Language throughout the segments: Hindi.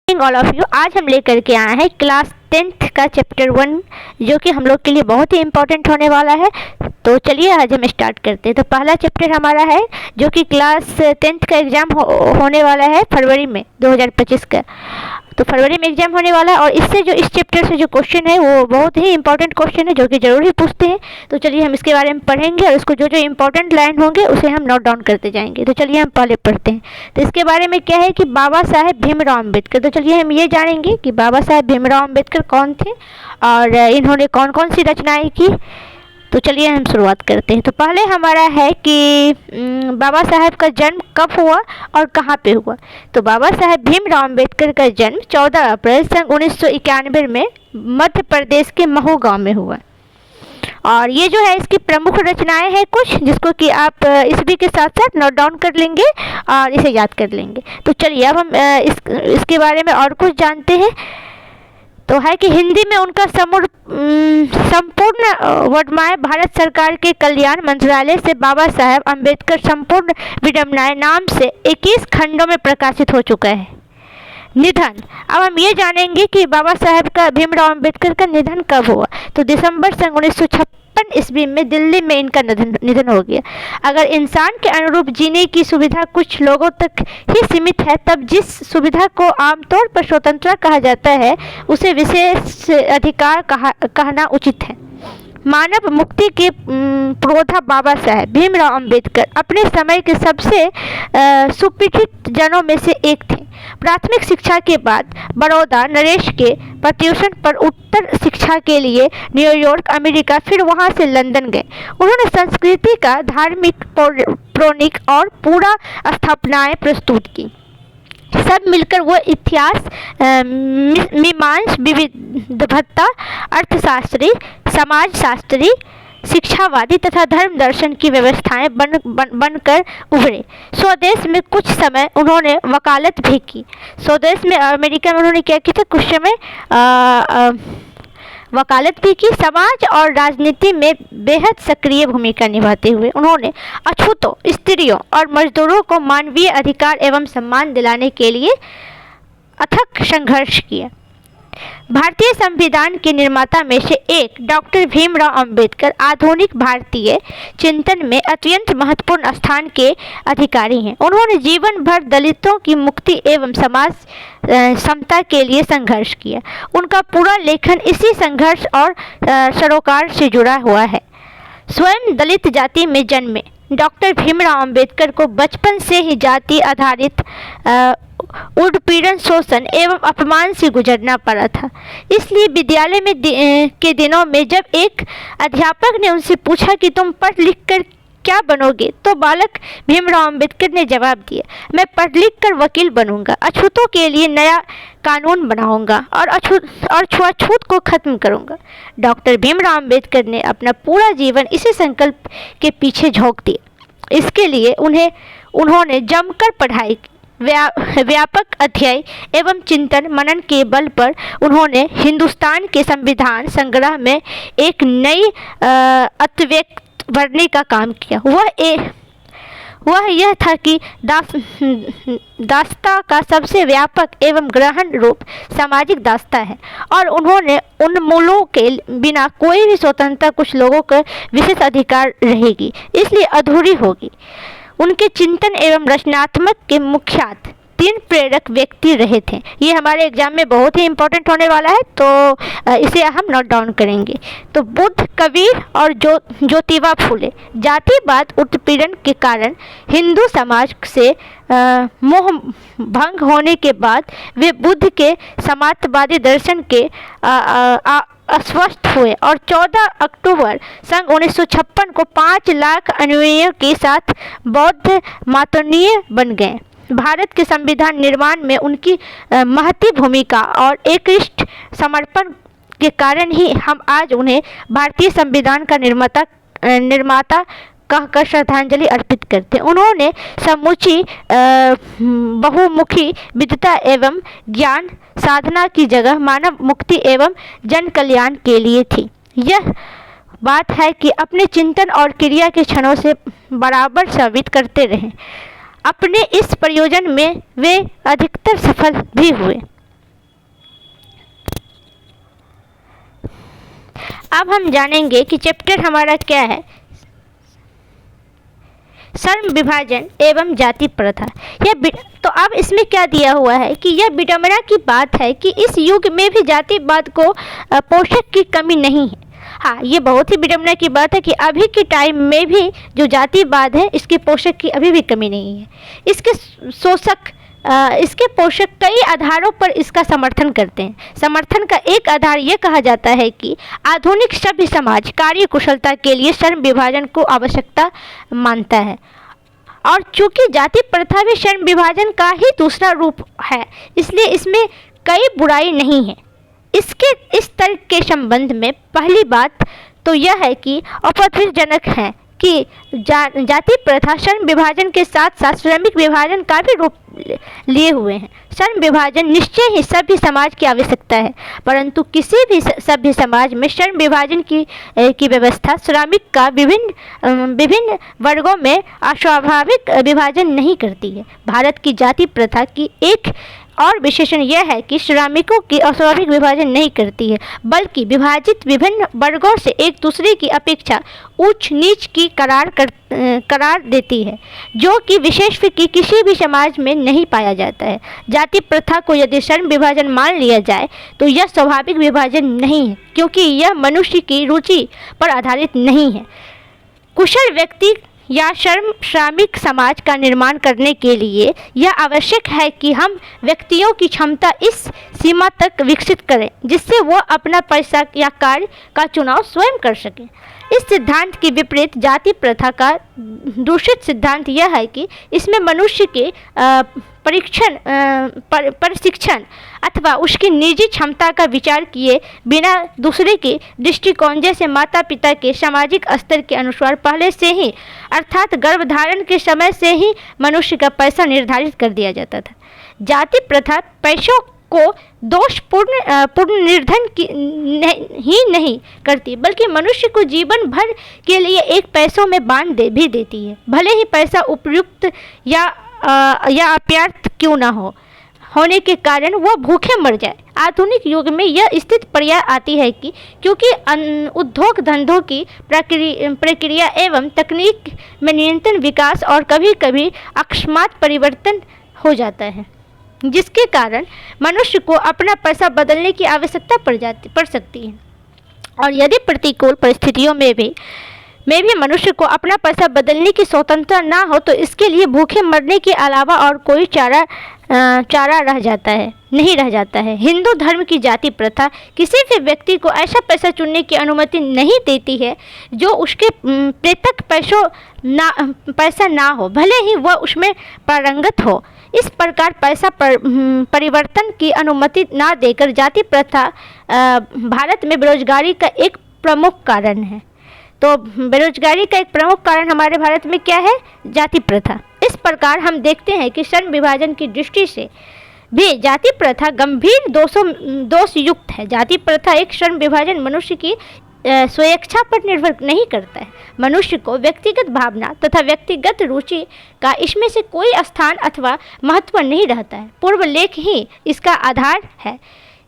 All of you. आज हम लेकर के आए हैं क्लास 10th का चैप्टर 1 जो कि हम लोग के लिए बहुत ही इम्पोर्टेंट होने वाला है। तो चलिए आज हम स्टार्ट करते हैं। तो पहला चैप्टर हमारा है जो कि क्लास 10th का एग्ज़ाम होने वाला है फरवरी में 2025 का। तो फरवरी में एग्जाम होने वाला है और इससे जो इस चैप्टर से जो क्वेश्चन है वो बहुत ही इंपॉर्टेंट क्वेश्चन है जो कि ज़रूर ही पूछते हैं। तो चलिए हम इसके बारे में पढ़ेंगे और उसको जो जो इंपॉर्टेंट लाइन होंगे उसे हम नोट डाउन करते जाएंगे। तो चलिए हम पहले पढ़ते हैं। तो इसके बारे में क्या है कि बाबा साहेब भीमराव अम्बेडकर। तो चलिए हम ये जानेंगे कि बाबा साहेब भीमराव अम्बेडकर कौन थे और इन्होंने कौन कौन सी रचनाएँ की। तो चलिए हम शुरुआत करते हैं। तो पहले हमारा है कि बाबा साहेब का जन्म कब हुआ और कहाँ पे हुआ। तो बाबा साहेब भीमराव अम्बेडकर का जन्म 14 अप्रैल सन 1991 में मध्य प्रदेश के महू गांव में हुआ। और ये जो है इसकी प्रमुख रचनाएं हैं कुछ जिसको कि आप ईस्वी के साथ साथ नोट डाउन कर लेंगे और इसे याद कर लेंगे। तो चलिए अब हम इसके बारे में और कुछ जानते हैं। तो है कि हिंदी में उनका संपूर्ण वर्णमाला भारत सरकार के कल्याण मंत्रालय से बाबा साहेब अम्बेडकर संपूर्ण विडम्बनाएं नाम से 21 खंडों में प्रकाशित हो चुका है। निधन, अब हम ये जानेंगे कि बाबा साहेब का भीमराव अम्बेडकर का निधन कब हुआ। तो दिसंबर सन 1956 ईस्वी में दिल्ली में इनका निधन हो गया। अगर इंसान के अनुरूप जीने की सुविधा कुछ लोगों तक ही सीमित है तब जिस सुविधा को आमतौर पर स्वतंत्रता कहा जाता है उसे विशेष अधिकार कहना उचित है। मानव मुक्ति के पुरोधा बाबा साहेब भीमराव अम्बेडकर अपने समय के सबसे सुपीड़ित जनों में से एक थे। प्राथमिक शिक्षा के बाद बड़ौदा नरेश के प्रत्युषण पर उत्तर शिक्षा के लिए न्यूयॉर्क अमेरिका फिर वहां से लंदन गए। उन्होंने संस्कृति का धार्मिक पौराणिक और पूरा स्थापनाएं प्रस्तुत की। सब मिलकर वो इतिहास मीमांसा विविधता अर्थशास्त्री समाजशास्त्री शिक्षावादी तथा धर्म दर्शन की व्यवस्थाएं बनकर उभरे। स्वदेश में कुछ समय उन्होंने वकालत भी की। स्वदेश में अमेरिका में उन्होंने क्या किया था, कुछ समय वकालत भी की। समाज और राजनीति में बेहद सक्रिय भूमिका निभाते हुए उन्होंने अछूतों स्त्रियों और मजदूरों को मानवीय अधिकार एवं सम्मान दिलाने के लिए अथक संघर्ष किया। भारतीय संविधान के निर्माता में से एक डॉक्टर भीमराव अम्बेडकर आधुनिक भारतीय चिंतन में अत्यंत महत्वपूर्ण स्थान के अधिकारी हैं। उन्होंने जीवन भर दलितों की मुक्ति एवं समाज समता के लिए संघर्ष किया। उनका पूरा लेखन इसी संघर्ष और सरोकार से जुड़ा हुआ है। स्वयं दलित जाति में जन्मे डॉक्टर भीमराव अम्बेडकर को बचपन से ही जाति आधारित उत्पीड़न शोषण एवं अपमान से गुजरना पड़ा था। इसलिए विद्यालय में के दिनों में जब एक अध्यापक ने उनसे पूछा कि तुम पढ़ लिख कर क्या बनोगे तो बालक भीमराव अम्बेडकर ने जवाब दिया, मैं पढ़ लिख कर वकील बनूंगा, अछूतों के लिए नया कानून बनाऊंगा और छुआछूत को खत्म करूंगा। डॉक्टर भीमराव अम्बेडकर ने अपना पूरा जीवन इसी संकल्प के पीछे झोंक दिया। इसके लिए उन्होंने जमकर पढ़ाई की। व्यापक अध्ययन एवं चिंतन मनन के बल पर उन्होंने हिंदुस्तान के संविधान संग्रह में एक नई अभिव्यक्ति भरने का काम किया। वह यह था कि दास्ता का सबसे व्यापक एवं ग्रहण रूप सामाजिक दास्ता है और उन्होंने उन मूलों के बिना कोई भी स्वतंत्रता कुछ लोगों का विशेष अधिकार रहेगी, इसलिए अधूरी होगी। उनके चिंतन एवं रचनात्मक के मुख्यतः 3 प्रेरक व्यक्ति रहे थे। ये हमारे एग्जाम में बहुत ही इम्पोर्टेंट होने वाला है तो इसे हम नोट डाउन करेंगे। तो बुद्ध, कबीर और ज्योतिबा फूले। जातिवाद उत्पीड़न के कारण हिंदू समाज से मोह भंग होने के बाद वे बुद्ध के समाजवादी दर्शन के अस्वस्थ हुए और 14 अक्टूबर सन 1956 को 5 लाख अनुयायियों के साथ बौद्ध मातोनीय बन गए। भारत के संविधान निर्माण में उनकी महती भूमिका और एकनिष्ठ समर्पण के कारण ही हम आज उन्हें भारतीय संविधान का निर्माता कहकर श्रद्धांजलि अर्पित करते हैं। उन्होंने समूची बहुमुखी विद्वता एवं ज्ञान साधना की जगह मानव मुक्ति एवं जन कल्याण के लिए थी। यह बात है कि अपने चिंतन और क्रिया के क्षणों से बराबर साबित करते रहे। अपने इस प्रयोजन में वे अधिकतर सफल भी हुए। अब हम जानेंगे कि चैप्टर हमारा क्या है, श्रम विभाजन एवं जाति प्रथा। तो अब इसमें क्या दिया हुआ है कि यह विडंबना की बात है कि इस युग में भी जातिवाद को पोषक की कमी नहीं है। हाँ, ये बहुत ही विडंबना की बात है कि अभी के टाइम में भी जो जातिवाद है इसके पोषक की अभी भी कमी नहीं है। इसके पोषक कई आधारों पर इसका समर्थन करते हैं। समर्थन का एक आधार यह कहा जाता है कि आधुनिक सभ्य समाज कार्य कुशलता के लिए श्रम विभाजन को आवश्यकता मानता है, और चूंकि जाति प्रथा भी श्रम विभाजन का ही दूसरा रूप है, इसलिए इसमें कोई बुराई नहीं है। इस तर्क के संबंध में पहली बात तो यह है कि आपत्तिजनक है कि जाति प्रथा श्रम विभाजन के साथ साथ श्रमिक विभाजन का भी रूप लिए हुए हैं। श्रम विभाजन निश्चय ही सभ्य समाज की आवश्यकता है, परंतु किसी भी सभ्य समाज में श्रम विभाजन की व्यवस्था श्रमिक का विभिन्न वर्गों में अस्वाभाविक विभाजन नहीं करती है। भारत की जाति प्रथा की एक और विशेषण यह है कि श्रमिकों की अस्वाभाविक विभाजन नहीं करती है, बल्कि विभाजित विभिन्न वर्गों से एक दूसरे की अपेक्षा उच्च नीच की करार देती है, जो कि विशेष की किसी भी समाज में नहीं पाया जाता है। जाति प्रथा को यदि श्रम विभाजन मान लिया जाए तो यह स्वाभाविक विभाजन नहीं है, क्योंकि यह मनुष्य की रुचि पर आधारित नहीं है। कुशल व्यक्ति या श्रमिक समाज का निर्माण करने के लिए यह आवश्यक है कि हम व्यक्तियों की क्षमता इस सीमा तक विकसित करें जिससे वह अपना पैसा या कार्य का चुनाव स्वयं कर सकें। इस सिद्धांत के विपरीत जाति प्रथा का दूषित सिद्धांत यह है कि इसमें मनुष्य के प्रशिक्षण अथवा उसकी निजी क्षमता का विचार किए बिना दूसरे के दृष्टिकोण जैसे माता पिता के सामाजिक स्तर के अनुसार पहले से ही अर्थात गर्भधारण के समय से ही मनुष्य का पैसा निर्धारित कर दिया जाता था। जाति प्रथा पैसों को दोषपूर्ण निर्धन ही नहीं करती, बल्कि मनुष्य को जीवन भर के लिए एक पैसों में बांध भी देती है, भले ही पैसा उपयुक्त या अपर्याप्त क्यों न होने के कारण वह भूखे मर जाए। आधुनिक युग में यह स्थिति पर्याय आती है कि क्योंकि उद्योग धंधों की प्रक्रिया एवं तकनीक में निरंतर विकास और कभी कभी अकस्मात परिवर्तन हो जाता है, जिसके कारण मनुष्य को अपना पैसा बदलने की आवश्यकता पड़ सकती है। और यदि प्रतिकूल परिस्थितियों में भी मनुष्य को अपना पैसा बदलने की स्वतंत्रता ना हो तो इसके लिए भूखे मरने के अलावा और कोई चारा नहीं रह जाता है। हिंदू धर्म की जाति प्रथा किसी भी व्यक्ति को ऐसा पैसा चुनने की अनुमति नहीं देती है जो उसके प्रेतक पैसा ना हो, भले ही वह उसमें पारंगत हो। इस प्रकार पैसा परिवर्तन की अनुमति ना देकर जाति प्रथा भारत में बेरोजगारी का एक प्रमुख कारण है। तो बेरोजगारी का एक प्रमुख कारण हमारे भारत में क्या है? जाति प्रथा। इस प्रकार हम देखते हैं कि श्रम विभाजन की दृष्टि से भी जाति प्रथा गंभीर दोष युक्त है। जाति प्रथा एक श्रम विभाजन मनुष्य की स्वेच्छा पर निर्भर नहीं करता है। मनुष्य को व्यक्तिगत भावना तथा व्यक्तिगत रुचि का इसमें से कोई स्थान अथवा महत्व नहीं रहता है। पूर्व लेख ही इसका आधार है।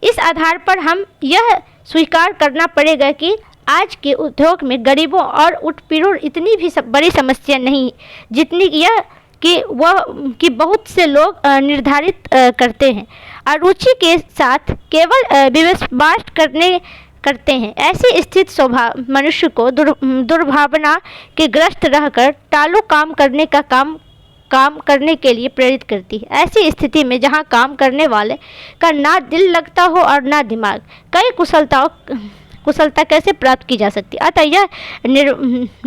इस आधार पर हम यह स्वीकार करना पड़ेगा कि आज के उद्योग में गरीबों और उत्पीड़न इतनी भी बड़ी समस्या नहीं जितनी यह कि बहुत से लोग निर्धारित करते हैं और रुचि के साथ केवल विवश करते हैं। ऐसी स्थिति स्वभाव मनुष्य को दुर्भावना के ग्रस्त रहकर टालो काम करने के लिए प्रेरित करती है। ऐसी स्थिति में जहां काम करने वाले का ना दिल लगता हो और ना दिमाग, कई कुशलता कैसे प्राप्त की जा सकती है। अतः यह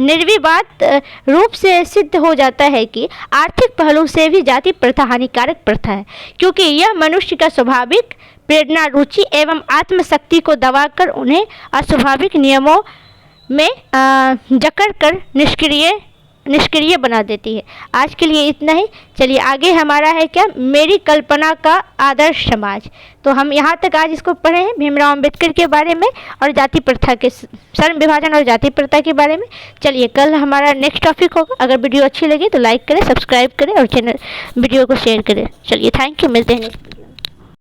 निर्विवाद रूप से सिद्ध हो जाता है कि आर्थिक पहलू से भी जाति प्रथा हानिकारक प्रथा है, क्योंकि यह मनुष्य का स्वाभाविक प्रेरणा, रुचि एवं आत्मशक्ति को दबाकर उन्हें अस्वाभाविक नियमों में जकड़ कर निष्क्रिय बना देती है। आज के लिए इतना ही। चलिए आगे हमारा है क्या, मेरी कल्पना का आदर्श समाज। तो हम यहाँ तक आज इसको पढ़े हैं भीमराव अंबेडकर के बारे में और जाति प्रथा के श्रम विभाजन और जाति प्रथा के बारे में। चलिए कल हमारा नेक्स्ट टॉपिक होगा। अगर वीडियो अच्छी लगी तो लाइक करें, सब्सक्राइब करें और वीडियो को शेयर करें। चलिए थैंक यू, मिलते हैं नेक्स्ट।